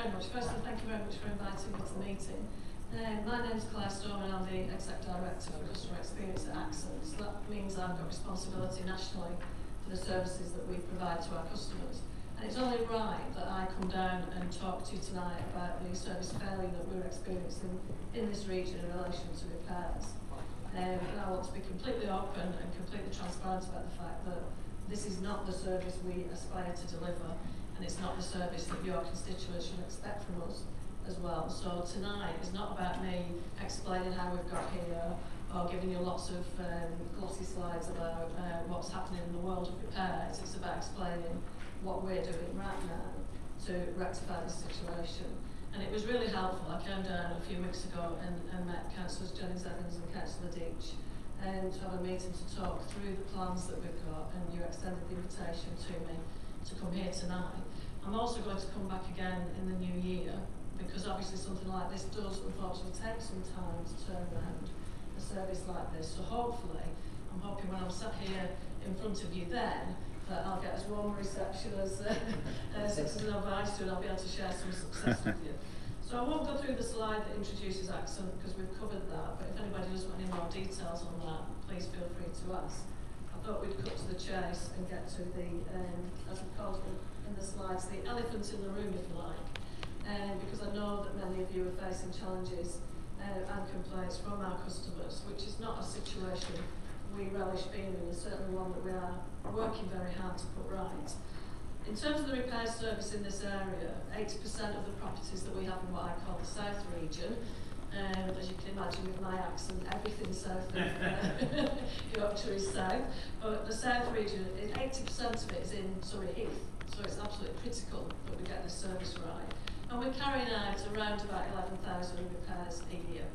very much. Firstly, thank you very much for inviting me to the meeting. My name is Claire Storm and I'm the Exec Director for Customer Experience at Accent. So that means I've got responsibility nationally for the services that we provide to our customers. And it's only right that I come down and talk to you tonight about the service failure that we're experiencing in this region in relation to repairs. And I want to be completely open and completely transparent about the fact that this is not the service we aspire to deliver, and it's not the service that your constituents should expect from us as well. So tonight is not about me explaining how we've got here or giving you lots of glossy slides about what's happening in the world of repairs. It's about explaining what we're doing right now to rectify this situation. And it was really helpful. I came down a few weeks ago and met Councillors Jennings Evans and Councillor Deach to have a meeting to talk through the plans that we've got, and you extended the invitation to me to come here tonight. I'm also going to come back again in the new year, because obviously something like this does unfortunately take some time to turn around a service like this. So hopefully, I'm hoping when I'm sat here in front of you then, that I'll get as warm a reception as Citizen Advice do, and I'll be able to share some success with you. So I won't go through the slide that introduces Accent because we've covered that, but if anybody does want any more details on that, please feel free to ask. I thought we'd cut to the chase and get to the, as we called it in the slides, the elephant in the room, if you like, because I know that many of you are facing challenges and complaints from our customers, which is not a situation we relish being in, and certainly one that we are working very hard to put right. In terms of the repair service in this area, 80% of the properties that we have in what I call the South region, as you can imagine with my accent, everything south of Yorkshire is south, but the South region, 80% of it is in Surrey Heath, so it's absolutely critical that we get this service right. And we're carrying out around about 11,000 repairs a year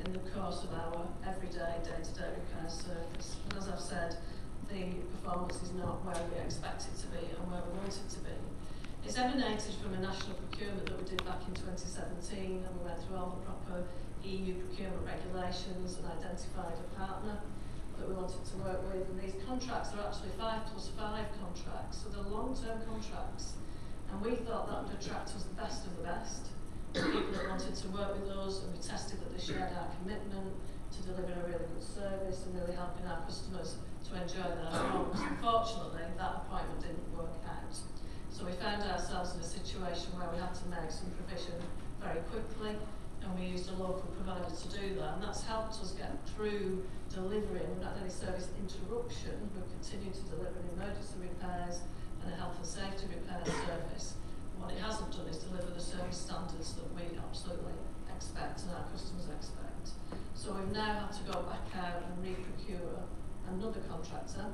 in the course of our everyday, day-to-day repair service. And as I've said, the performance is not where we expect it to be and where we want it to be. It's emanated from a national procurement that we did back in 2017, and we went through all the proper EU procurement regulations and identified a partner that we wanted to work with. And these contracts are actually 5+5 contracts, so they're long-term contracts. And we thought that would attract us the best of the best, people that wanted to work with us, and we tested that they shared our commitment to delivering a really good service and really helping our customers to enjoy their homes. Unfortunately, that appointment didn't work out. So we found ourselves in a situation where we had to make some provision very quickly, and we used a local provider to do that, and that's helped us get through delivering. We've not had any service interruption. We've continued to deliver emergency repairs and a health and safety repair service. What it hasn't done is deliver the service standards that we absolutely expect and our customers expect. So we've now had to go back out and re-procure another contractor.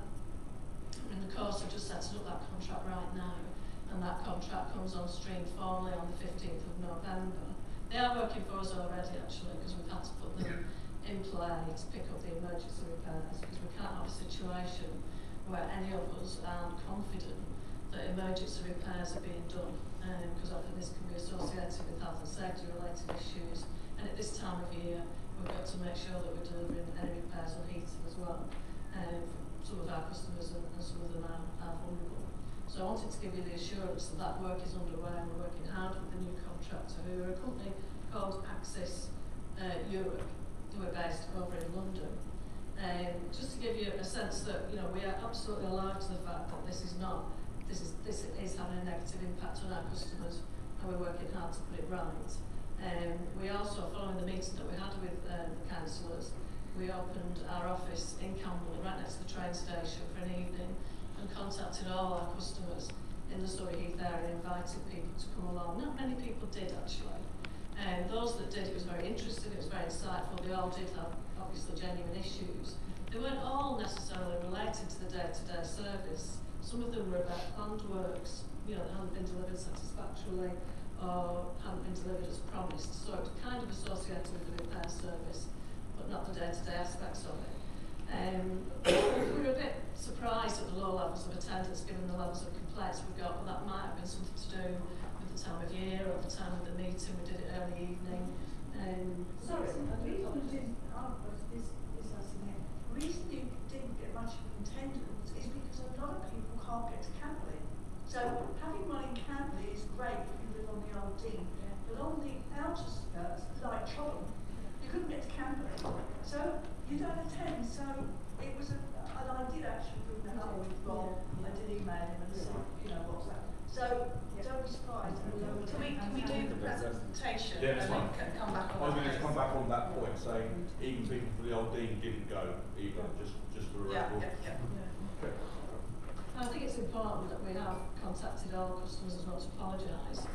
In the course of just setting up that contract right now, and that contract comes on stream formally on the 15th of November. They are working for us already actually, because we've had to put them in play to pick up the emergency repairs, because we can't have a situation where any of us aren't confident that emergency repairs are being done, because often this can be associated with health and safety related issues, and at this time of year we've got to make sure that we're delivering any repairs on heating as well. Some of our customers and some of them are vulnerable. So I wanted to give you the assurance that that work is underway, and we're working hard with the new contractor, who are a company called Axis Europe, who are based over in London. Just to give you a sense that we are absolutely alive to the fact that this is having a negative impact on our customers, and we're working hard to put it right. We also, following the meeting that we had with the councillors, we opened our office in Camberley, right next to the train station, for an evening, and contacted all our customers in the Surrey Heath area, invited people to come along. Not many people did actually. Those that did, it was very interesting, it was very insightful. They all did have obviously genuine issues. They weren't all necessarily related to the day-to-day service. Some of them were about planned works, that hadn't been delivered satisfactorily or hadn't been delivered as promised. So it was kind of associated with the repair service, but not the day-to-day aspects of it. We were a bit surprised at the low levels of attendance given the levels of complaints we got, but that might have been something to do with the time of year or the time of the meeting. We did it early evening. Sorry, the reason you didn't get much attendance is because a lot of people can't get to Camberley. So having one in Camberley is great if you live on the old in. But on the outer skirts, like Chobham, you couldn't get to Camberley. So you don't attend. So it was and I did actually bring that up with Rob. I did email him and say, you know, what's that? So don't be surprised. Can we do the presentation Yeah, that's and fine. then can come back on I was going that? to come back on that point, saying even people for the old dean didn't go either, just for the record. Yeah. I think it's important that we have contacted all customers as well to apologise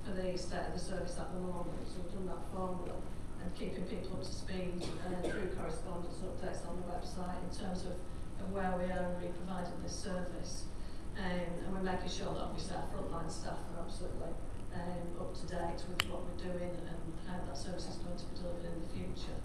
for the state of the service at the moment. So we've done that formally and keeping people up to speed through correspondence and updates on the website in terms of where we are and providing this service. And we're making sure that obviously our frontline staff are absolutely up to date with what we're doing and how that service is going to be delivered in the future.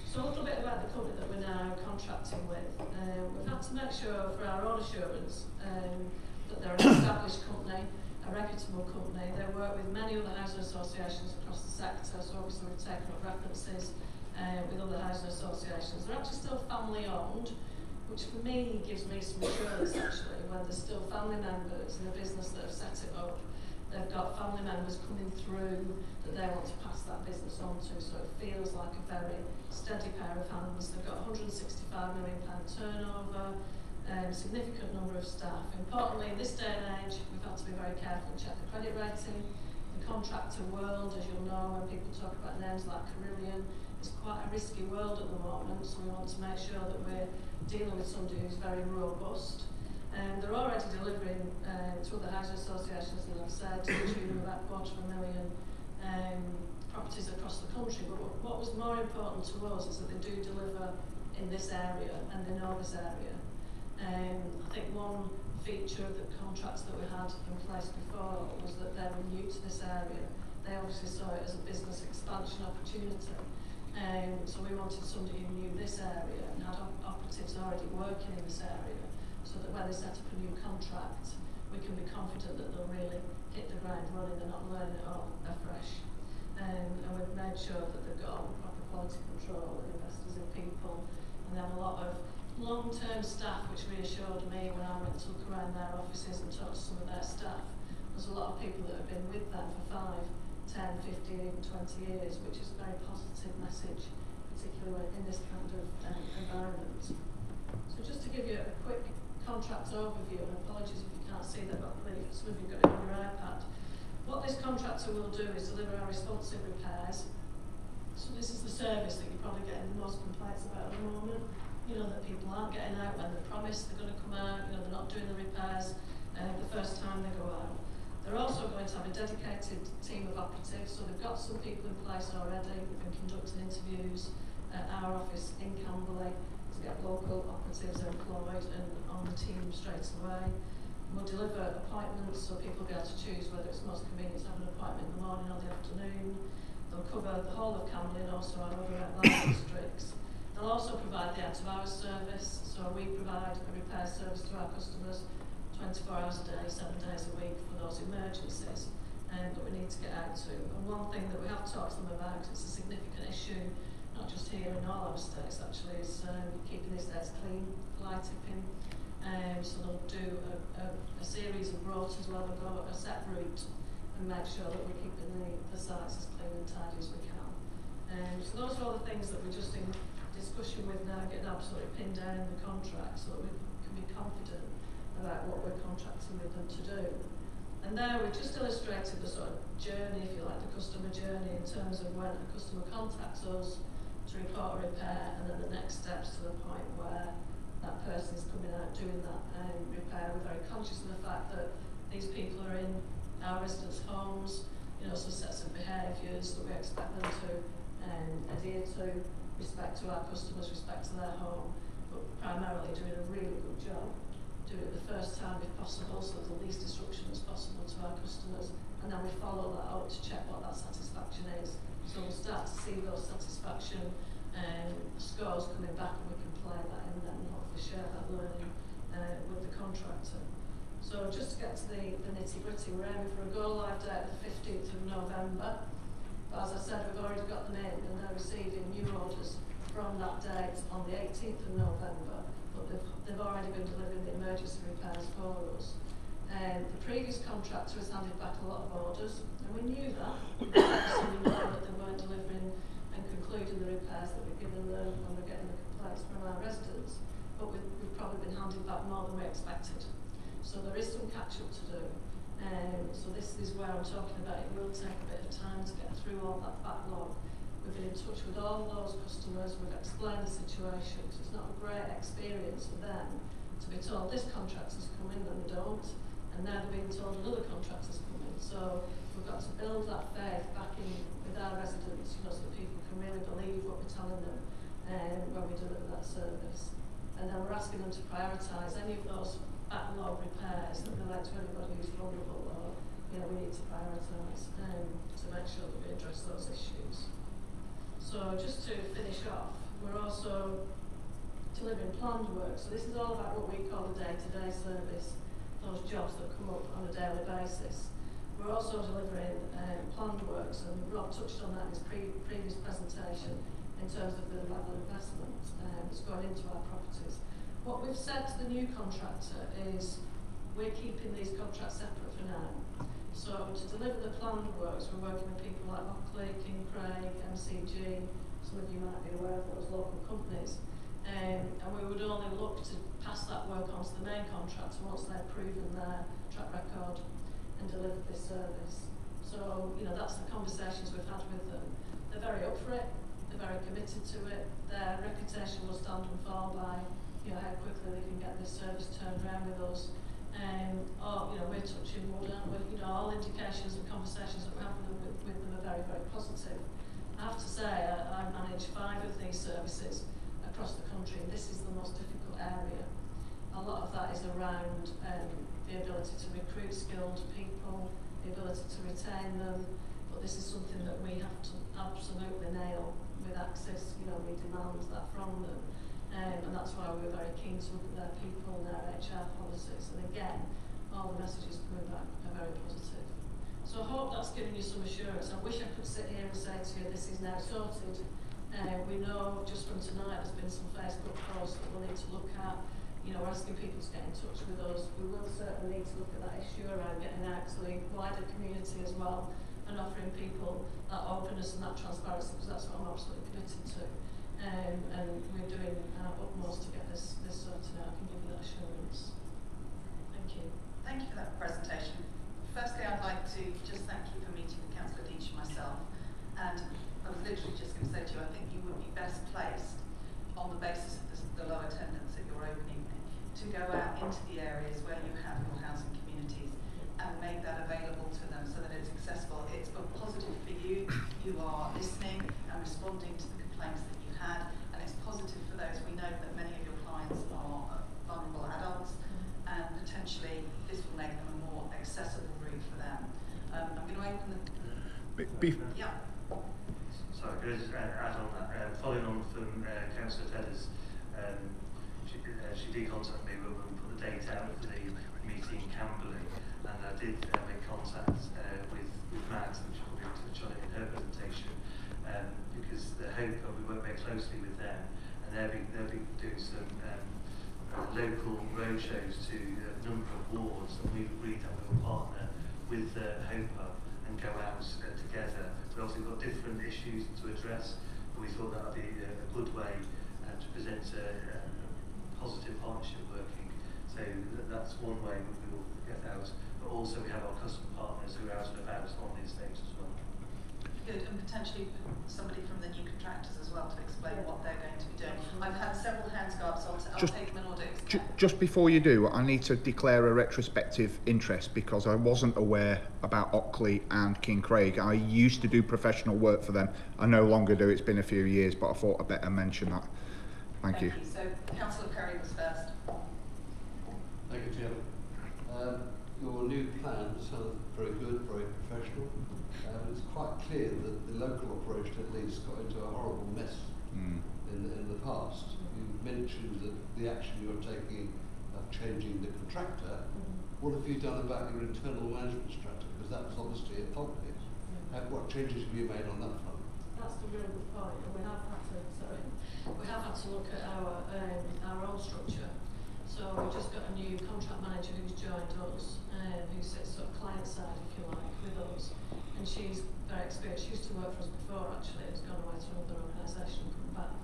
So a little bit about the company that we're now contracting with. We've had to make sure for our own assurance that they're an established company, a reputable company. They work with many other housing associations across the sector, so obviously we've taken up references with other housing associations. They're actually still family owned, which for me gives me some assurance actually when there's still family members in a business that have set it up. They've got family members coming through that they want to pass that business on to, so it feels like a very steady pair of hands. They've got £165 million turnover, significant number of staff. Importantly, in this day and age, we've had to be very careful and check the credit rating. The contractor world, as you'll know, when people talk about names like Carillion, it's quite a risky world at the moment, so we want to make sure that we're dealing with somebody who's very robust. They're already delivering to other housing associations, as I've said, to the tune of about £250,000 properties across the country. But what was more important to us is that they do deliver in this area and they know this area. I think one feature of the contracts that we had in place before was that they were new to this area. They obviously saw it as a business expansion opportunity. So we wanted somebody who knew this area and had operatives already working in this area, so that when they set up a new contract, we can be confident that they'll really hit the ground running. They're not learning it all afresh. And we've made sure that they've got all the proper quality control and investors in people, and they have a lot of long-term staff, which reassured me when I went to look around their offices and talk to some of their staff. There's a lot of people that have been with them for 5, 10, 15, even 20 years, which is a very positive message, particularly in this kind of environment. So just to give you a quick contract overview, and apologies if you can't see that, but I believe some of you got it on your iPad. What this contractor will do is deliver our responsive repairs. So this is the service that you're probably getting the most complaints about at the moment. You know, that people aren't getting out when they're promised they're going to come out, you know, they're not doing the repairs the first time they go out. They're also going to have a dedicated team of operatives, so they've got some people in place already. We've been conducting interviews at our office in Camberley to get local operatives employed and on the team straight away. We'll deliver appointments so people will be able to choose whether it's most convenient to have an appointment in the morning or the afternoon. They'll cover the whole of Camberley and also our other outlying districts. They'll also provide the out-of-hours service, so we provide a repair service to our customers 24 hours a day, 7 days a week for those emergencies that we need to get out to. And one thing that we have talked to them about, because it's a significant issue, not just here in all our estates actually, is keeping the estates clean, fly tipping. So they'll do a series of routes as well. They'll go a set route and make sure that we're keeping the sites as clean and tidy as we can. So those are all the things that we're just in discussion with now, getting absolutely pinned down in the contract so that we can be confident about what we're contracting with them to do. And there we've just illustrated the sort of journey, if you like, the customer journey in terms of when a customer contacts us to report a repair, and then the next steps to the point where that person is coming out doing that repair. We're very conscious of the fact that these people are in our residents' homes, you know, so sets of behaviours that we expect them to adhere to, respect to our customers, respect to their home, but primarily doing a really good job. Do it the first time if possible, so the least disruption as possible to our customers, and then we follow that up to check what that satisfaction is. So we'll start to see those satisfaction scores coming back, and we can play that in then and hopefully share that learning with the contractor. So just to get to the nitty-gritty, we're aiming for a go-live date of the 15th of November. But as I said, we've already got them in, and they're receiving new orders from that date on the 18th of November. But they've already been delivering the emergency repairs for us. The previous contractor has handed back a lot of orders, and we knew that. So we knew that they weren't delivering and concluding the repairs that we've given them, and we're getting the complaints from our residents. But we've probably been handing back more than we expected. So there is some catch-up to do. So this is where I'm talking about it will take a bit of time to get through all that backlog. We've been in touch with all those customers, we've explained the situation, because it's not a great experience for them to be told this contractor's coming and they don't, and now they're being told another contractor's coming. So we've got to build that faith back in with our residents, you know, so that people can really believe what we're telling them when we deliver that service. And then we're asking them to prioritise any of those backlog repairs that relate to anybody who's vulnerable, or you know, we need to prioritise to make sure that we address those issues. So just to finish off, we're also delivering planned work. So this is all about what we call the day-to-day service, those jobs that come up on a daily basis. We're also delivering planned works, and Rob touched on that in his previous presentation in terms of the level of investment that's going into our properties. What we've said to the new contractor is we're keeping these contracts separate for now. So to deliver the planned works, we're working with people like Ockley, King Craig, MCG, some of you might be aware of those local companies. And we would only look to pass that work on to the main contractor once they've proven their track record and delivered this service. So, you know, that's the conversations we've had with them. They're very up for it, they're very committed to it. Their reputation will stand and fall by, you know, how quickly they can get this service turned around with us. Or, you know, we're touching wood, aren't we? You know, all indications and conversations that we have with them are very, very positive. I have to say, I manage 5 of these services across the country, and this is the most difficult area. A lot of that is around the ability to recruit skilled people, the ability to retain them, but this is something that we have to absolutely nail with Access. You know, we demand that from them. And that's why we're very keen to look at their people and their HR policies. And again, all the messages coming back are very positive. So I hope that's given you some assurance. I wish I could sit here and say to you, this is now sorted. We know just from tonight there's been some Facebook posts that we'll need to look at. You know, we're asking people to get in touch with us. We will certainly need to look at that issue around getting out to the wider community as well, and offering people that openness and that transparency, because that's what I'm absolutely committed to. And we're doing our utmost to get this sorted out. I can give you that assurance. Thank you. Thank you for that presentation. Firstly, I'd like to just thank you for meeting with Councillor Deach and myself. And I was literally just going to say to you, I think you would be best placed on the basis of the low attendance at your opening to go out into the areas where you have your housing communities and make that available to them so that it's accessible. It's positive for you. You are listening and responding to the complaints that you had, and it's positive for those. We know that many of your clients are vulnerable adults, and potentially this will make them a more accessible route for them. I'm going to open the... Yeah. Sorry, could I just add on that? Following on from Councillor Tedder's, she did contact me when we put the date out for the meeting in Camberley, and I did make contact with Matt, which I'll be able to touch on it in her presentation, because the Hope, we work very closely with them, and they'll be doing some local roadshows to a number of wards, and we've agreed that we will partner with Hope and go out together. But also we've got different issues to address, but we thought that would be a good way to present a positive partnership working. So that's one way we will get out. But also we have our customer partners who are out and about on the estates as well. Good, and potentially somebody from the new contractors as well to explain what they're going to be doing. I've had several hands go up, so I'll take them in order. Just before you do, I need to declare a retrospective interest, because I wasn't aware about Ockley and King Craig. I used to do professional work for them. I no longer do. It's been a few years, but I thought I'd better mention that. Thank you. So Councillor Perry was first. Thank you, Chairman. Your new plan sounds very good, very professional. It's quite clear that the local operation at least got into a horrible mess in the past. You mentioned that the action you're taking of changing the contractor. What have you done about your internal management structure? Because that was obviously a fault here. What changes have you made on that front? That's the really good point. We have had to look at our own structure. So we've just got a new contract manager who's joined us, who sits sort of client side, if you like, with us. And she's very experienced. She used to work for us before, actually. Has gone away to another organisation and come back.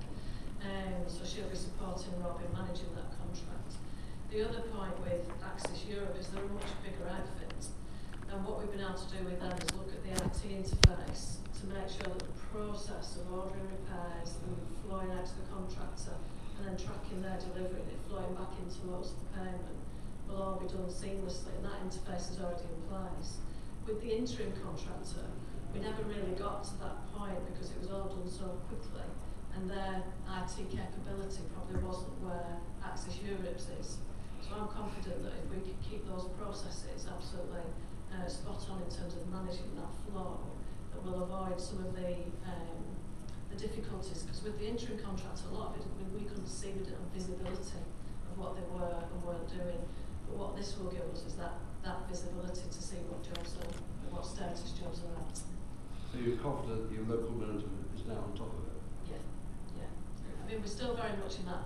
So she'll be supporting Rob in managing that contract. The other point with Access Europe is they're a much bigger outfit. And what we've been able to do with them is look at the IT interface to make sure that the process of ordering repairs and flowing out to the contractor and then tracking their delivery and it flowing back into us, the payment, will all be done seamlessly, and that interface is already in place. With the interim contractor, we never really got to that point because it was all done so quickly, and their IT capability probably wasn't where Access Europe's is. So I'm confident that if we could keep those processes absolutely spot on in terms of managing that flow, that we'll avoid some of the difficulties, because with the interim contract, a lot of it we couldn't see, we didn't have visibility of what they were and weren't doing. But what this will give us is that visibility to see what jobs are, what status jobs are at. So you're confident that your local management is now on top of it? Yeah, yeah. I mean, we're still very much in that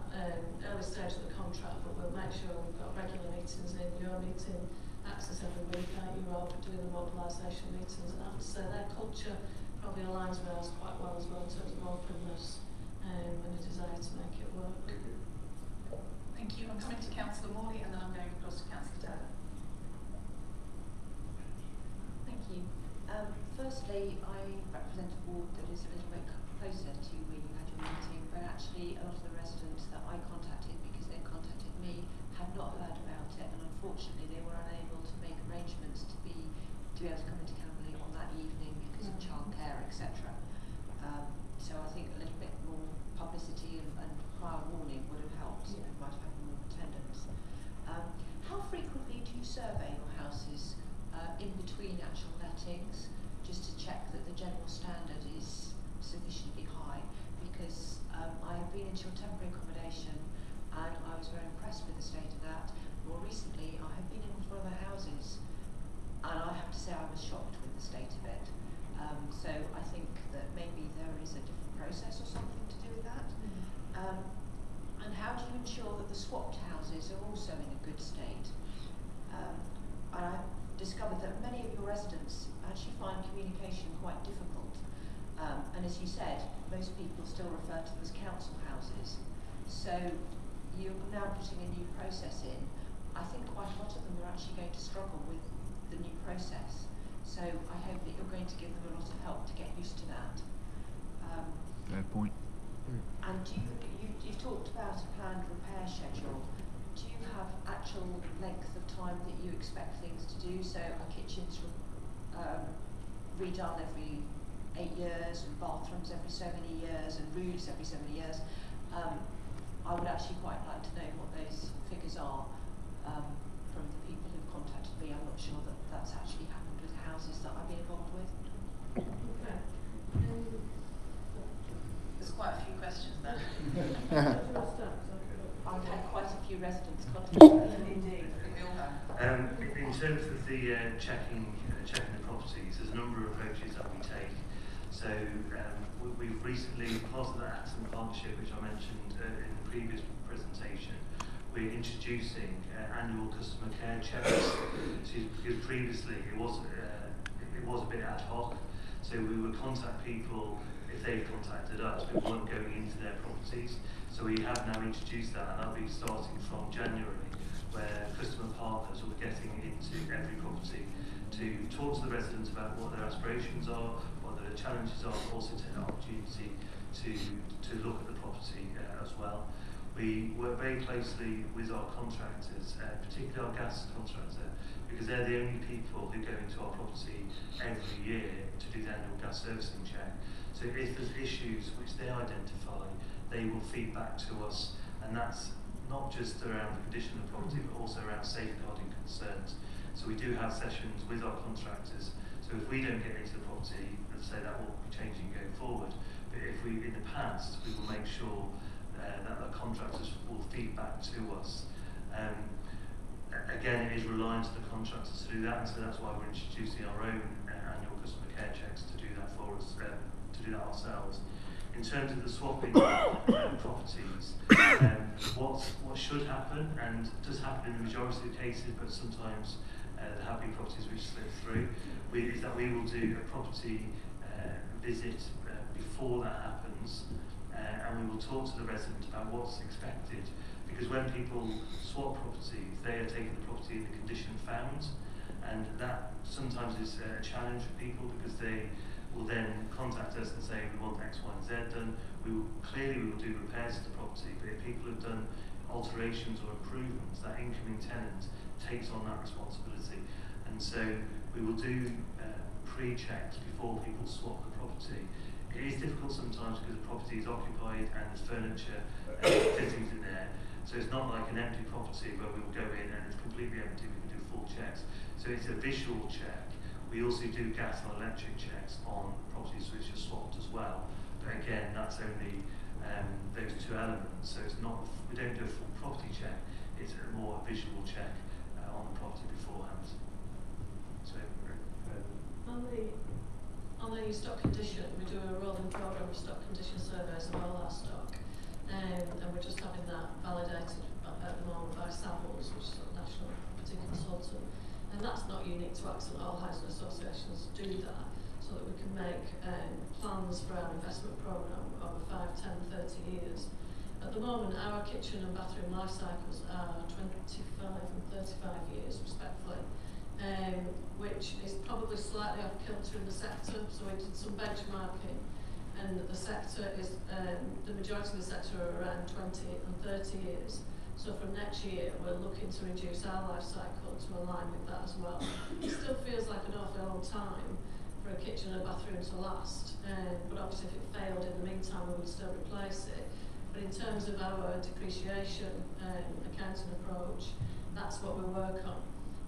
early stage of the contract, but we'll make sure we've got regular meetings in. You're meeting Access every week, aren't you, Rob, doing the mobilisation meetings, and I have to say their culture probably aligns with ours quite well as well in terms of openness and a desire to make it work. Thank you. I'm coming to Councillor Morley and then I'm going across to Councillor Taylor. Thank you. Firstly, I represent a ward that is a little bit closer to where you had your meeting, but actually a lot of the residents that I contacted, because they contacted me, had not heard about it, and unfortunately they were unable to make arrangements to be able to come into Camberley on that evening because of childcare, etc. So I think a little bit more publicity and prior warning would have helped. Yeah. We might have had more attendance. How frequently do you survey your houses in between actual lettings, just to check that the general standard is sufficiently high? Because I have been into your temporary accommodation and I was very impressed with the state of that. More recently, I have been in one of the houses and I have to say I was shocked with the state of it. So I think that maybe there is a different process or something to do with that. And how do you ensure that the swapped houses are also in a good state? I discovered that many of your residents actually find communication quite difficult. And as you said, most people still refer to them as council houses. So you're now putting a new process in. I think quite a lot of them are actually going to struggle with the new process. So I hope that you're going to give them a lot of help to get used to that. Fair point. And you've talked about a planned repair schedule. Do you have actual length of time that you expect things to do? So are kitchens redone every 8 years, and bathrooms every so many years, and roofs every so many years? I would actually quite like to know what those figures are from the people who've contacted me. I'm not sure that that's actually happened with houses that I've been involved with. Okay. There's quite a few questions there. I've had quite a few residents contact me. Indeed. I think we all have. In terms of the checking the properties, there's a number of approaches that we take. So we've recently, part of the Accent Partnership, which I mentioned in the previous presentation, we're introducing annual customer care checks. Because previously it was a bit ad hoc. So we would contact people if they've contacted us, we weren't going into their properties. So we have now introduced that, and that'll be starting from January, where customer partners will be getting into every property to talk to the residents about what their aspirations are, what their challenges are, but also take the opportunity to look at the property as well. We work very closely with our contractors, particularly our gas contractor, because they're the only people who go into our property every year to do the annual gas servicing check. So if there's issues which they identify, they will feed back to us, and that's not just around the condition of the property, but also around safeguarding concerns. So we do have sessions with our contractors. So if we don't get into the property, let's say that will be changing going forward. But if we, in the past, we will make sure that the contractors will feed back to us. Again, it is reliant on the contractors to do that, and so that's why we're introducing our own annual customer care checks to do that for us, to do that ourselves. In terms of the swapping properties, what should happen, and does happen in the majority of cases, but sometimes there have been properties which slip through, is that we will do a property visit before that happens, and we will talk to the resident about what's expected, because when people swap properties, they are taking the property in the condition found, and that sometimes is a challenge for people, because they will then contact us and say we want X, Y and Z done. We will do repairs to the property, but if people have done alterations or improvements, that incoming tenant takes on that responsibility. And so we will do pre-checks before people swap the property. It is difficult sometimes because the property is occupied and there's furniture and fittings in there. So it's not like an empty property where we'll go in and it's completely empty, we can do full checks. So it's a visual check. We also do gas and electric checks on properties which are swapped as well. But again, that's only those two elements. So it's not, we don't do a full property check, it's a more visual check on the property beforehand. So, on the stock condition, we do a rolling programme of stock condition surveys of all our stock. And we're just having that validated at the moment by Savills, which is a national property consultant. And that's not unique to Axel. All housing associations do that, so that we can make plans for our investment programme over 5, 10, 30 years. At the moment, our kitchen and bathroom life cycles are 25 and 35 years, respectively, which is probably slightly off kilter in the sector. So we did some benchmarking, and the sector is, the majority of the sector are around 20 and 30 years. So from next year, we're looking to reduce our life cycle to align with that as well. It still feels like an awfully long time for a kitchen and a bathroom to last, but obviously if it failed in the meantime, we would still replace it. But in terms of our depreciation accounting approach, that's what we work on.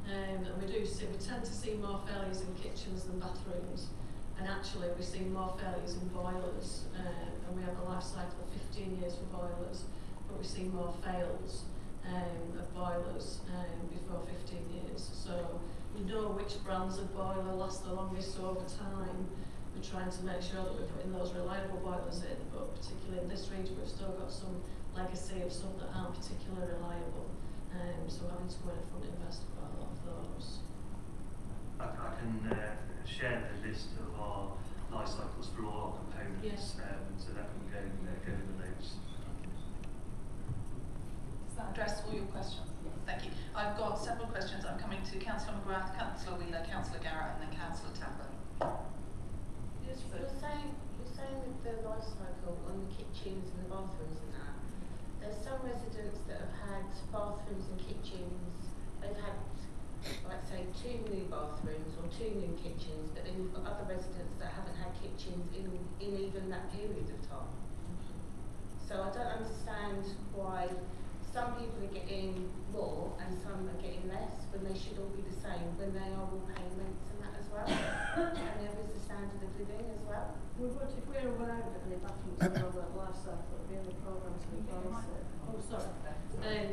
And we tend to see more failures in kitchens than bathrooms, and actually we see more failures in boilers, and we have a life cycle of 15 years for boilers. But we see more fails of boilers before 15 years. So we know which brands of boiler last the longest over time. We're trying to make sure that we're putting those reliable boilers in, but particularly in this region we've still got some legacy of some that aren't particularly reliable. So we're having to go in and invest quite a lot of those. I can share the list of our life cycles for all our components, so that can go in the notes. Does that address all your questions? Yes. Thank you. I've got several questions. I'm coming to Councillor McGrath, Councillor Wheeler, Councillor Garrett, and then Councillor Tapper. Yes, you're saying with the life cycle on the kitchens and the bathrooms and that, there's some residents that have had bathrooms and kitchens, they've had, like say, 2 new bathrooms or 2 new kitchens, but then you've got other residents that haven't had kitchens in even that period of time. So I don't understand why some people are getting more and some are getting less when they should all be the same, when they are all paying rents and that as well. And there is the standard of living as well. We would, if we were aware of any bathrooms in our life cycle, it would be in the programme to replace it. Oh, sorry.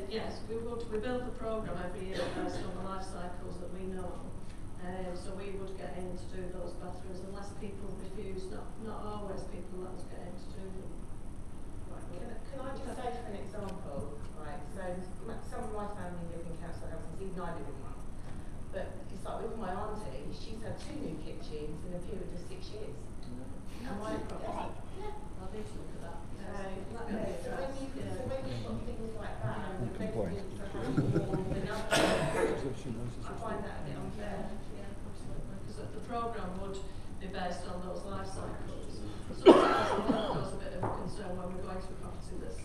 Yes, we would. We build the programme every year based on the life cycles that we know. So we would get in to do those bathrooms unless people refuse. Not always people let us get in to do them. Can I just say for an example, right, so some of my family live in council houses, even I live in one, but it's like with my auntie, she's had 2 new kitchens in a period of 6 years. And my property. Yeah. I'll need to look at that. So when you've got things like that, and the residents are having more than others, I find that a bit unfair. Yeah, absolutely. Because the programme would be based on those life cycles. Sometimes that cause a bit of a concern when we're going to a property that's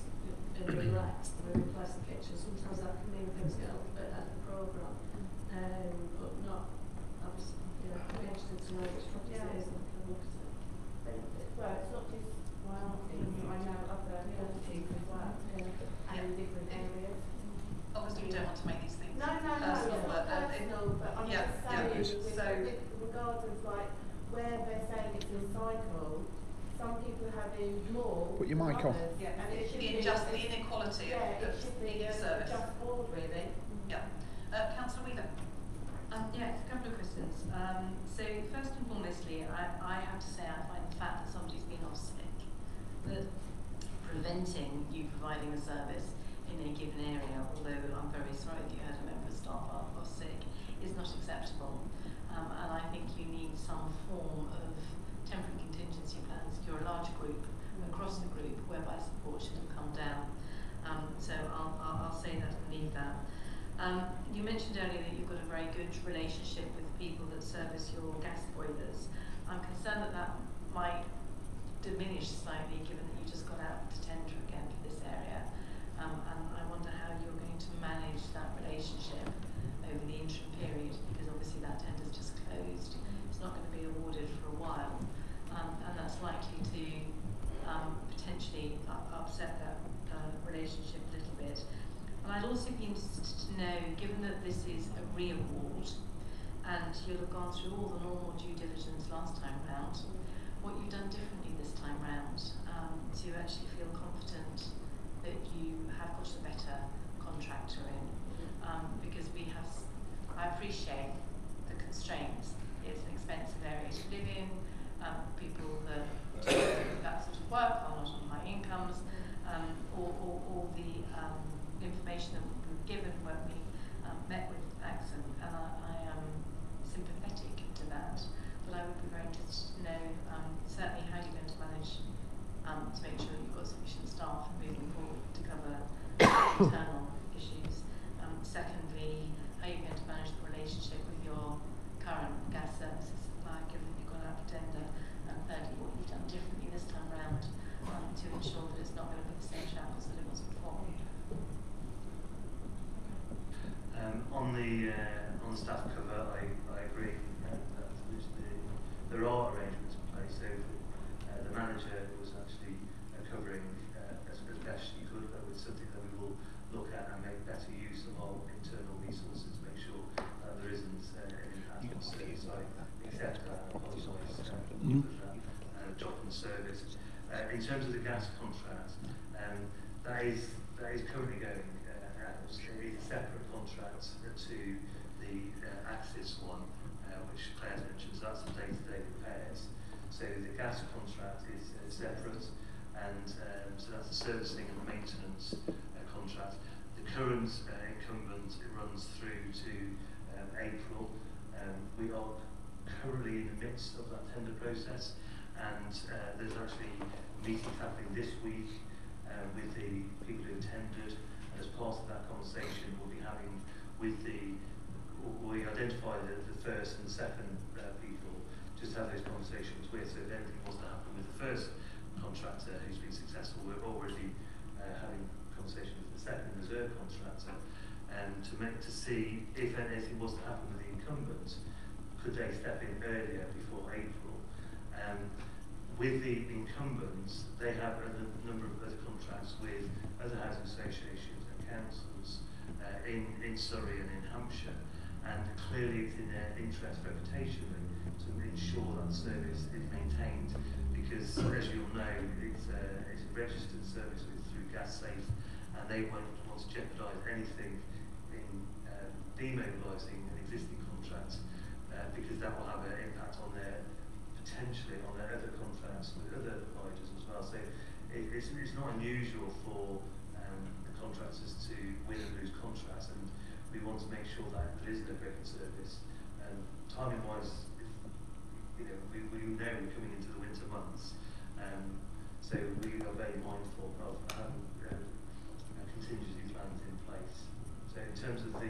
been re-let and we replace the kitchen. Sometimes that can mean things get a little bit out of the programme, but not. Obviously, I'd be interested to know which property it is and we can look at it. Well, it's not just my auntie, I know other properties as well, in different areas. Obviously, we don't want to make these things No, personal, it's not personal, but I'm just saying, with regards of like where they're saying it's a cycle, some people are having more. Put your mic on. Yeah, and it should be the inequality it of should be the service. just board really. Yeah. Councillor Wheeler. Yeah, a couple of questions. So first and foremostly, I have to say I find the fact that somebody's been off sick that preventing you providing a service in a given area, although I'm very sorry that you had a member of staff off sick, is not acceptable. And I think you need some form of temporary contingency plans if you're a large group across the group whereby support should have come down. So I'll say that and leave that. You mentioned earlier that you've got a very good relationship with the people that service your gas boilers. I'm concerned that that might diminish slightly given that you just got out to tender again for this area. And I wonder how you're going to manage that relationship over the interim period, because obviously that tender's just closed. It's not going to be awarded for a while, and that's likely to potentially upset that relationship a little bit. And I'd also be interested to know, given that this is a re-award, and you'll have gone through all the normal due diligence last time round, what you've done differently this time round to actually feel confident that you have got a better contractor in, because I appreciate the constraints. It's an expensive area to live in. People that do that sort of work are not on high incomes. All the information that we were given when we met with Accent, and I am sympathetic to that. But I would be very interested to know certainly how you're going to manage to make sure that you've got sufficient staff moving forward to cover internal issues. Secondly, how you're going to manage the relationship with your current gas services supplier, given that you've gone out for tender. And thirdly, what you've done differently this time round to ensure that it's not going to be the same shambles that it was before. On the staff cover, I agree that there are arrangements in place. So the manager was actually covering as best she could, but it's something that we will look at and make better use of our internal resources to make sure that there isn't any impact on service. I accept that and apologise for that drop in service. In terms of the gas contract, that is currently going out. It is a separate contract to the Axis one, which Claire mentioned. So that's the day-to-day repairs. So the gas contract is separate, and so that's the servicing and maintenance contract. The current incumbent, it runs through to April. We are currently in the midst of that tender process, and there's actually meetings happening this week with the people who have tendered. And as part of that conversation, we'll be having with we identify the first and the second people, just have those conversations with. So if anything was to happen with the first contractor who's been successful, we're already having conversations with the second reserve contractor, and to see if anything was to happen with the incumbent, could they step in earlier before April? With the incumbents, they have a number of other contracts with other housing associations and councils in Surrey and in Hampshire, and clearly it's in their interest reputationally to ensure that service is maintained, because as you'll know, it's a registered service through GasSafe, and they won't want to jeopardise anything in demobilising an existing contract, because that will have an impact on potentially on their other contracts with other providers as well. So it's not unusual for the contractors to win and lose contracts, and we want to make sure that there is an appropriate service. Timing wise, we know we're coming into the winter months, so we are very mindful of having contingency plans in place. So in terms of the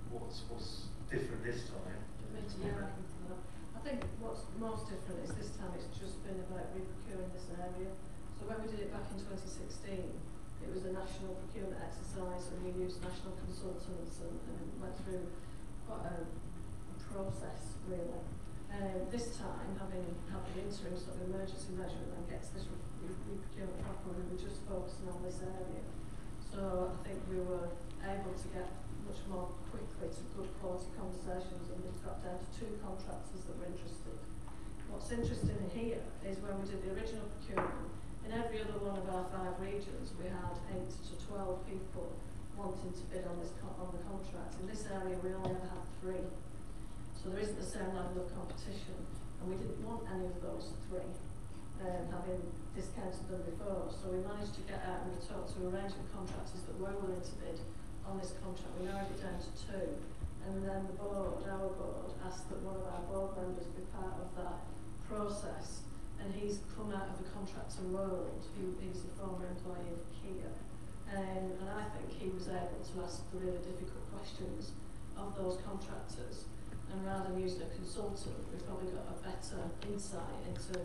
what's different this time. I think what's most different is this time it's just been about re-procuring this area. So when we did it back in 2016, it was a national procurement exercise, and we used national consultants and went through quite a process, really. This time, having had the interim sort of emergency measure and gets this re-procurement properly, we're just focusing on this area. So I think we were able to get much more quickly to good quality conversations, and we've got down to 2 contractors that were interested. What's interesting here is when we did the original procurement, in every other one of our 5 regions, we had 8 to 12 people wanting to bid on the contract. In this area, we only ever had 3. So there isn't the same level of competition, and we didn't want any of those 3. having discounted them before. So we managed to get out and we talked to a range of contractors that were willing to bid on this contract. We narrowed it down to 2, and then the board, our board, asked that one of our board members be part of that process, and he's come out of the contractor world. He's a former employee of Kia, and I think he was able to ask the really difficult questions of those contractors, and rather than using a consultant, we've probably got a better insight into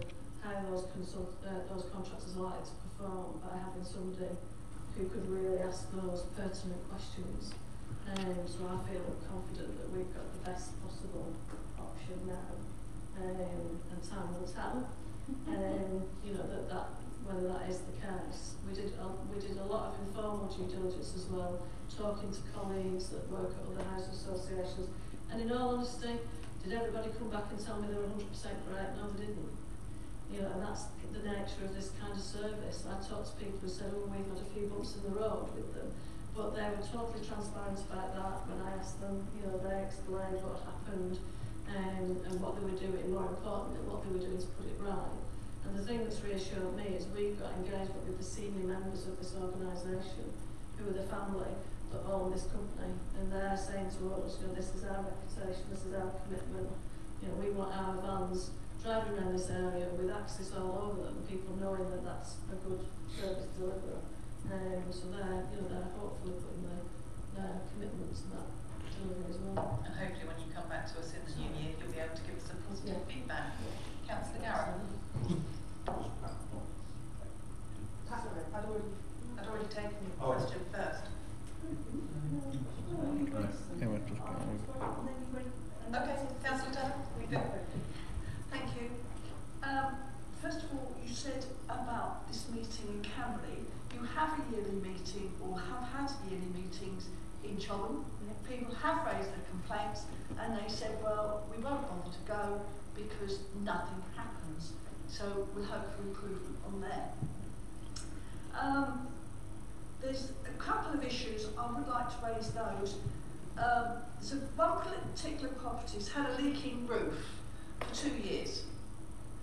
how those contractors like to perform by having somebody who could really ask those pertinent questions. So I feel confident that we've got the best possible option now, and time will tell. You know that whether that is the case. We did a lot of informal due diligence as well, talking to colleagues that work at other housing associations. And in all honesty, did everybody come back and tell me they were 100% correct? No, they didn't. You know, and that's the nature of this kind of service. I talked to people who said, oh, we've had a few bumps in the road with them. But they were totally transparent about that. When I asked them, you know, they explained what happened and what they were doing, more importantly, what they were doing to put it right. And the thing that's reassured me is we've got engagement with the senior members of this organisation, who are the family that own this company, and they're saying to us, you know, this is our reputation, this is our commitment. You know, we want our vans driving around this area with access all over them, people knowing that that's a good service deliverer. So they're hopefully putting their commitments to that delivery as well. And hopefully when you come back to us in the new year, you'll be able to give us some positive feedback. Councillor Garrett. I'd already taken your question first. Okay, Councillor Taylor, we do. Thank you. First of all, you said about this meeting in Camberley. You have a yearly meeting, or have had yearly meetings in Chobham. People have raised their complaints, and they said, well, we won't bother to go because nothing happens. So we'll hope for improvement on there. There's a couple of issues I would like to raise those. So one particular property's had a leaking roof for 2 years.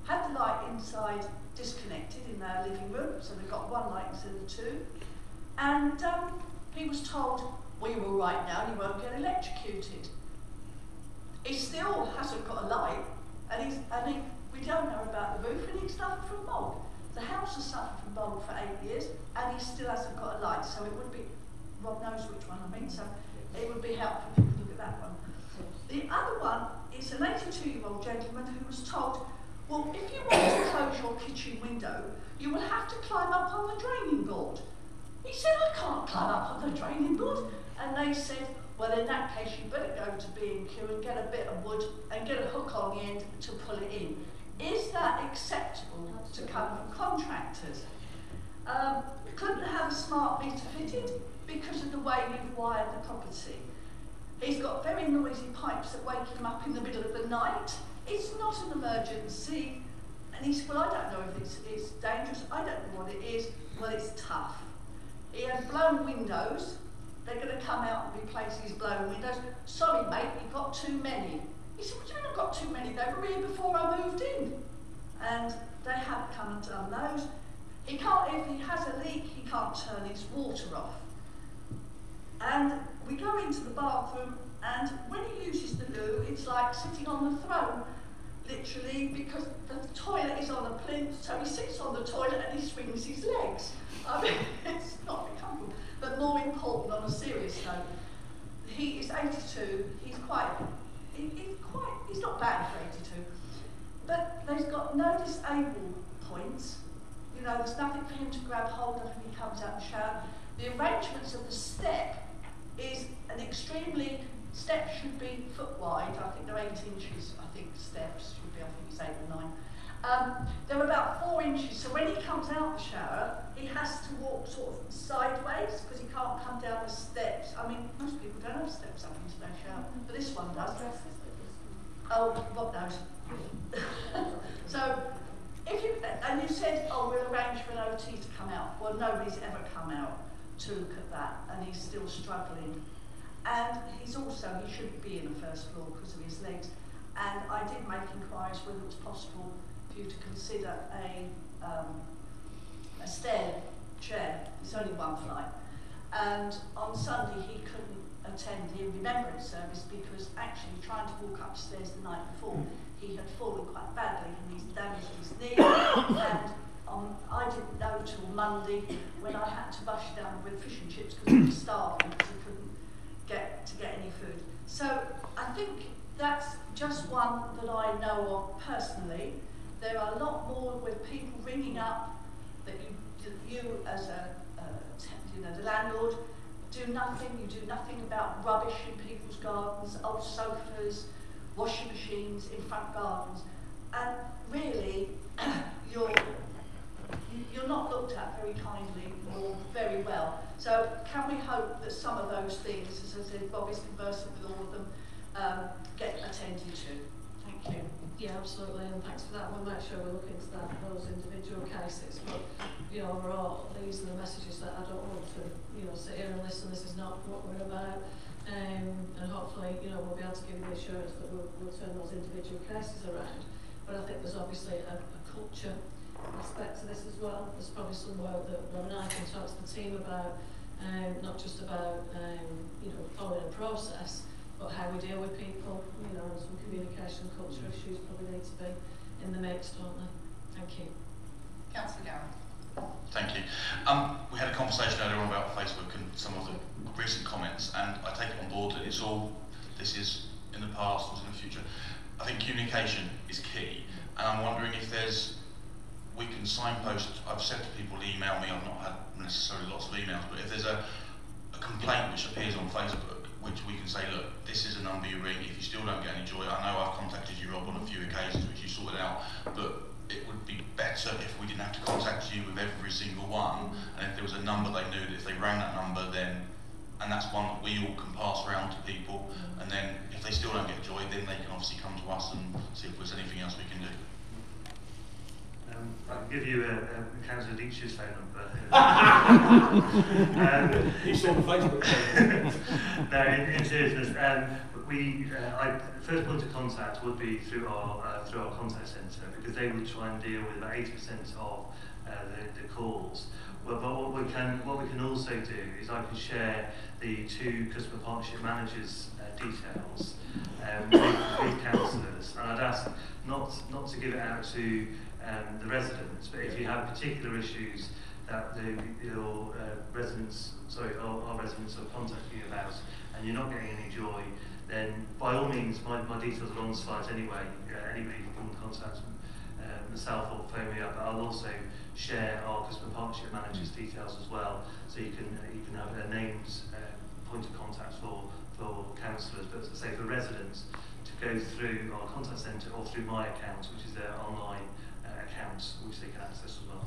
Had the light inside disconnected in their living room, so they've got one light instead of 2. And he was told, well, you're all right now, you won't get electrocuted. He still hasn't got a light, and we don't know about the roof, and he's suffered from mould. The house has suffered from mould for 8 years, and he still hasn't got a light, so it would be, Rob knows which one I mean, so it would be helpful if you could look at that one. The other one is an 82-year-old gentleman who was told, well, if you want to close your kitchen window, you will have to climb up on the draining board. He said, I can't climb up on the draining board. And they said, well, in that case, you better go to B&Q and get a bit of wood and get a hook on the end to pull it in. Is that acceptable to come from contractors? Couldn't have a smart meter fitted because of the way you've wired the property. He's got very noisy pipes that wake him up in the middle of the night. It's not an emergency. And he said, well, I don't know if it's dangerous. I don't know what it is. Well, it's tough. He had blown windows. They're going to come out and replace his blown windows. Sorry, mate, you've got too many. He said, what do you mean I've got too many? They were here before I moved in. And they haven't come and done those. He can't, if he has a leak, he can't turn his water off. And we go into the bathroom, and when he uses the loo, it's like sitting on the throne, literally, because the toilet is on a plinth, so he sits on the toilet and he swings his legs. I mean, it's not very comfortable. But more important, on a serious note, he is 82, he's not bad for 82, but they've got no disabled points. You know, there's nothing for him to grab hold of when he comes out and shower. The arrangements of the step is an extremely, steps should be foot wide, I think they're 8 inches, I think steps should be, I think it's 8 or 9. They're about 4 inches, so when he comes out the shower, he has to walk sort of sideways because he can't come down the steps. I mean, most people don't have steps up into their shower, but this one does. Oh, Rob knows. So, and you said, oh, we'll arrange for an OT to come out. Well, nobody's ever come out to look at that, and he's still struggling. And he shouldn't be in the first floor because of his legs. And I did make inquiries whether it was possible for you to consider a stair chair. It's only one flight. And on Sunday he couldn't attend the remembrance service because actually trying to walk upstairs the night before, he had fallen quite badly and he's damaged his knee. And I didn't know till Monday when I had to rush down with fish and chips because he was starving because he couldn't get any food. So I think that's just one that I know of personally. There are a lot more with people ringing up that you as the landlord do nothing. You do nothing about rubbish in people's gardens, old sofas, washing machines in front gardens, and really you're not looked at very kindly or very well. So can we hope that some of those things, as I said, Bob is conversant with all of them, get attended to? Thank you. Yeah, absolutely, and thanks for that. We'll make sure we look into those individual cases. But overall, these are the messages that I don't want to sit here and listen. This is not what we're about, and hopefully we'll be able to give you the assurance that we'll turn those individual cases around. But I think there's obviously a culture aspect to this as well. There's probably some work that Rob and I can talk to the team about, not just about following a process, but how we deal with people, and some communication culture issues probably need to be in the mix, don't they? Thank you. Councillor Garrett. Thank you. We had a conversation earlier on about Facebook and some of the recent comments, and I take it on board that this is in the past, what's in the future. I think communication is key, and I'm wondering if we can signpost. I've said to people, email me. I've not had necessarily lots of emails, but if there's a complaint which appears on Facebook, which we can say, look, this is a number you ring. If you still don't get any joy, I know I've contacted you, Rob, on a few occasions which you sorted out, but it would be better if we didn't have to contact you with every single one, and if there was a number they knew that if they rang that number, then, and that's one that we all can pass around to people, and then if they still don't get joy, then they can obviously come to us and see if there's anything else we can do. I can give you Councillor Deitch's phone number. He saw the Facebook page. No, in seriousness, the first point of contact would be through our contact centre, because they would try and deal with about 80% of the calls. Well, but what we can also do is I can share the 2 customer partnership managers' details with councillors, and I'd ask not to give it out to the residents, but if you have particular issues that our residents are contacting you about, and you're not getting any joy, then by all means, my details are on site anyway. Anybody can contact myself or phone me up. I'll also share our customer partnership manager's details as well, so you can have a named point of contact for councillors. But as I say, for residents, to go through our contact centre or through my account, which is their online accounts, which they can access as well.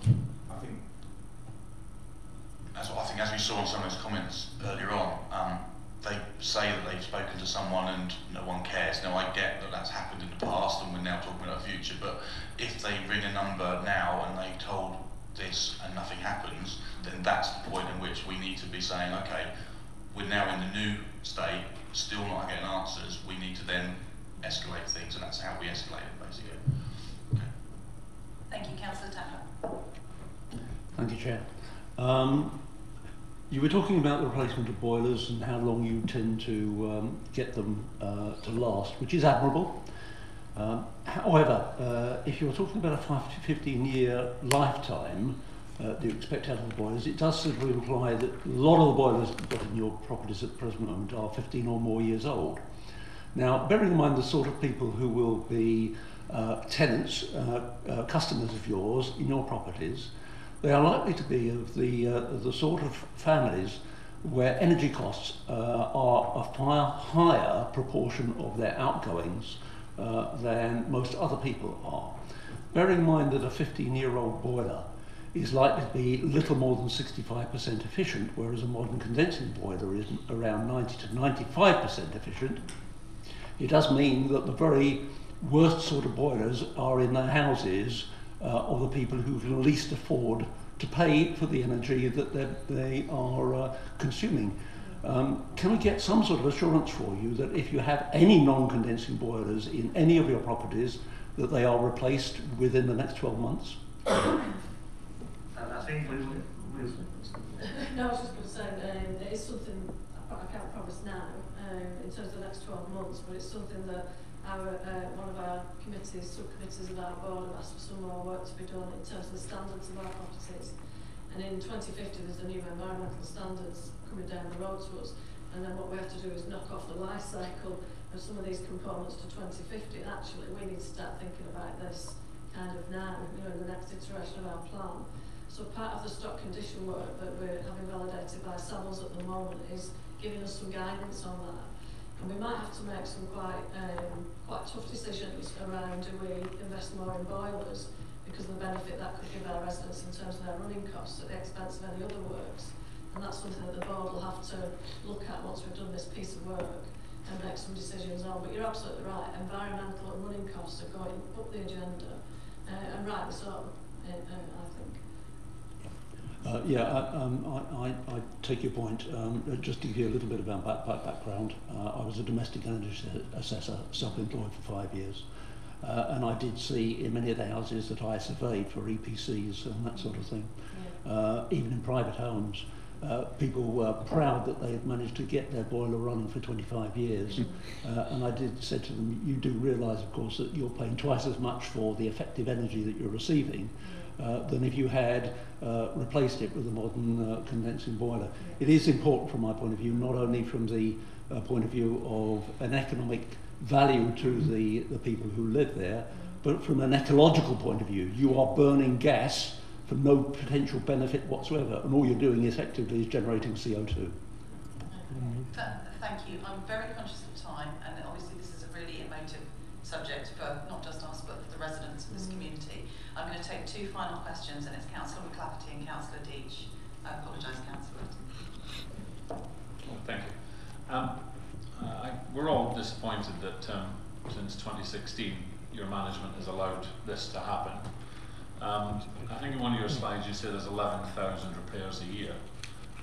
I think as we saw in some of those comments earlier on, they say that they've spoken to someone and no one cares. Now I get that that's happened in the past and we're now talking about the future, but if they ring a number now and they've told this and nothing happens, then that's the point in which we need to be saying, okay, we're now in the new state, still not getting answers, we need to then escalate things, and that's how we escalate it, basically. Okay. Thank you, Councillor Tapper. Thank you, Chair. You were talking about the replacement of boilers and how long you tend to get them to last, which is admirable. However, if you're talking about a 5 to 15-year lifetime that you expect out of the boilers, it does sort of imply that a lot of the boilers you've got in your properties at the present moment are 15 or more years old. Now, bearing in mind the sort of people who will be tenants, customers of yours in your properties, they are likely to be of the sort of families where energy costs are a far higher proportion of their outgoings than most other people are. Bearing in mind that a 15-year-old boiler is likely to be little more than 65% efficient, whereas a modern condensing boiler is around 90 to 95% efficient, it does mean that the very worst sort of boilers are in the houses of the people who can least afford to pay for the energy that they are consuming. Can we get some sort of assurance for you that if you have any non-condensing boilers in any of your properties, that they are replaced within the next 12 months? And I think we've No, I was just going to say, it is something I can't promise now in terms of the next 12 months, but it's something that our one of our committees, subcommittees of our board have asked for some more work to be done in terms of the standards of our properties. And in 2050 there's the new environmental standards coming down the road to us, and then what we have to do is knock off the life cycle of some of these components to 2050. And actually we need to start thinking about this kind of now, you know, in the next iteration of our plan. So part of the stock condition work that we're having validated by Savills at the moment is giving us some guidance on that. And we might have to make some quite tough decisions around, do we invest more in boilers because of the benefit that could give our residents in terms of their running costs at the expense of any other works. And that's something that the board will have to look at once we've done this piece of work and make some decisions on. But you're absolutely right, environmental and running costs are going up the agenda, and rightly so, I think. I take your point. Just to give you a little bit about background, I was a domestic energy assessor, self-employed for 5 years. And I did see in many of the houses that I surveyed for EPCs and that sort of thing, even in private homes, people were proud that they had managed to get their boiler running for 25 years. And I did say to them, you do realise, of course, that you're paying twice as much for the effective energy that you're receiving than if you had replaced it with a modern condensing boiler. It is important from my point of view, not only from the point of view of an economic value to the people who live there, but from an ecological point of view. You are burning gas for no potential benefit whatsoever, and all you're doing effectively is generating CO2. Thank you. I'm very conscious of time, and obviously this is a really emotive subject for not just us, but for the residents of this community. I'm going to take two final questions, and it's Councillor McClafferty and Councillor Deach. I apologise, Councillor. Thank you. We're all disappointed that since 2016 your management has allowed this to happen. I think in one of your slides you said there's 11,000 repairs a year,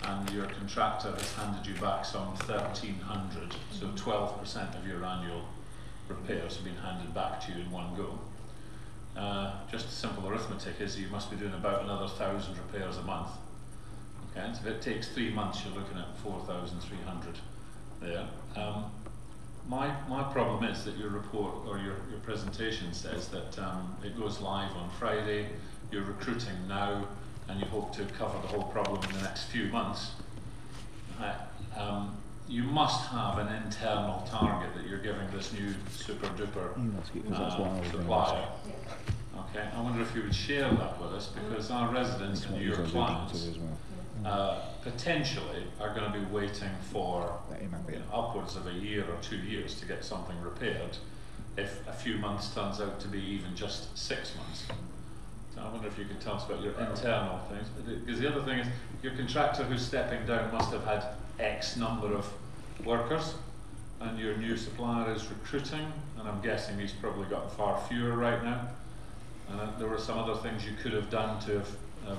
and your contractor has handed you back some 1,300, so 12% of your annual repairs have been handed back to you in one go. Just simple arithmetic is you must be doing about another 1,000 repairs a month. Okay, so if it takes 3 months, you're looking at 4,300 there. My problem is that your report or your presentation says that it goes live on Friday, you're recruiting now, and you hope to cover the whole problem in the next few months. You must have an internal target that you're giving this new super duper supplier. Okay, I wonder if you would share that with us, because our residents and your clients potentially are going to be waiting for upwards of a year or 2 years to get something repaired, if a few months turns out to be even just 6 months. So I wonder if you could tell us about your internal things, because the other thing is your contractor who's stepping down must have had X number of workers, and your new supplier is recruiting, and I'm guessing he's probably got far fewer right now. And there were some other things you could have done to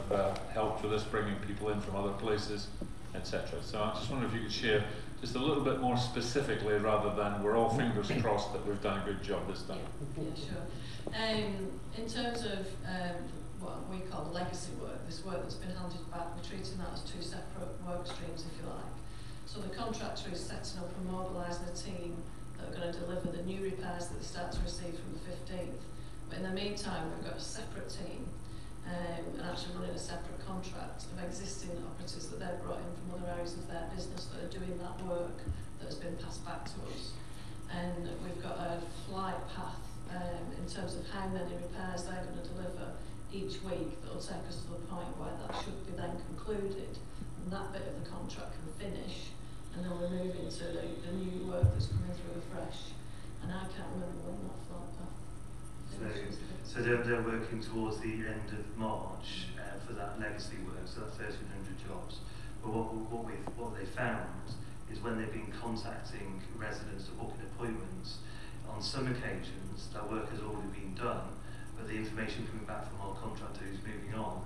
have helped with this, bringing people in from other places, etc. So I just wonder if you could share just a little bit more specifically, rather than we're all fingers crossed that we've done a good job this time. Yeah, sure. In terms of what we call legacy work, this work that's been handed back, we're treating that as two separate work streams, if you like. So the contractor is setting up and mobilising a team that are going to deliver the new repairs that they start to receive from the 15th. But in the meantime, we've got a separate team and actually running a separate contract of existing operatives that they've brought in from other areas of their business that are doing that work that has been passed back to us. And we've got a flight path in terms of how many repairs they're going to deliver each week that will take us to the point where that should be then concluded and that bit of the contract can finish, and then we're moving to the new work that's coming through afresh. And I can't remember when that flight path. So they're working towards the end of March for that legacy work, so that's 1,300 jobs. But what they found is when they've been contacting residents to book appointments, on some occasions that work has already been done, but the information coming back from our contractor who's moving on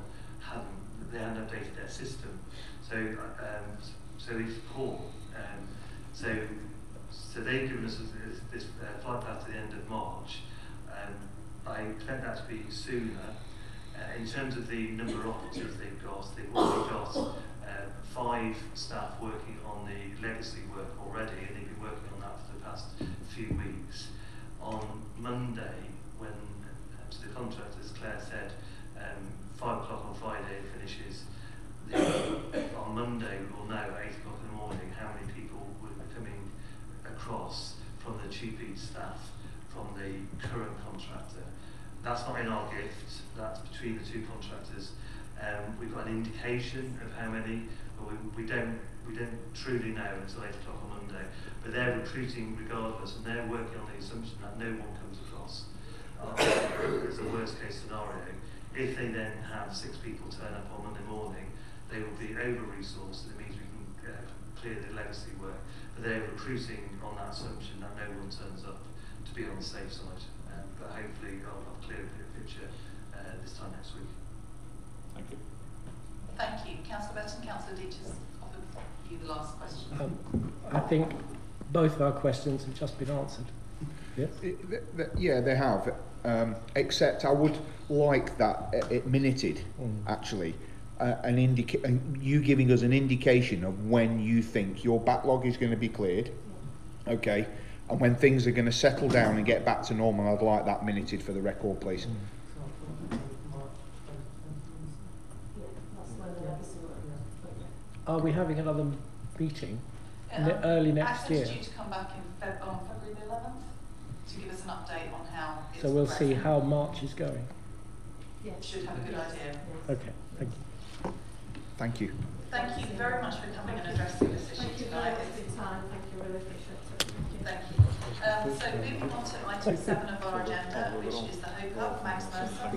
they hadn't updated their system. So it's poor. So they've given us this flight path to the end of March. I expect that to be sooner. In terms of the number of operatives they've already got 5 staff working on the legacy work already, and they've been working on that for the past few weeks. On Monday, when to the contractors, Claire said 5 o'clock on Friday finishes. On Monday, we will know at 8 o'clock in the morning how many people will be coming across from the TUPE staff from the current contractor. That's not in our gift, that's between the 2 contractors. We've got an indication of how many, but we don't truly know until 8 o'clock on Monday. But they're recruiting regardless, and they're working on the assumption that no one comes across. It's a worst case scenario. If they then have 6 people turn up on Monday morning, they will be over-resourced, and it means we can clear the legacy work. But they're recruiting on that assumption that no one turns up to be on the safe side. But hopefully I'll have a clearer picture this time next week. Thank you. Thank you. Councillor Burton, Councillor Deach has offered you the last question. I think both of our questions have just been answered. Yes? Yeah, they have. Except I would like that it minuted, actually. You giving us an indication of when you think your backlog is going to be cleared, okay, and when things are going to settle down and get back to normal. I'd like that minuted for the record, please. Are we having another meeting early next year? Access due to come back on February the 11th to give us an update on how it's So we'll progressing. see how March is going. Yeah, should have a good idea. Okay, thank you. Thank you. Thank you very much for coming and addressing this issue Thank you tonight. for your time. Thank you, really appreciate it. Thank you. So moving on to item 7 of our agenda, which is the Hope Hub, Max Mercer.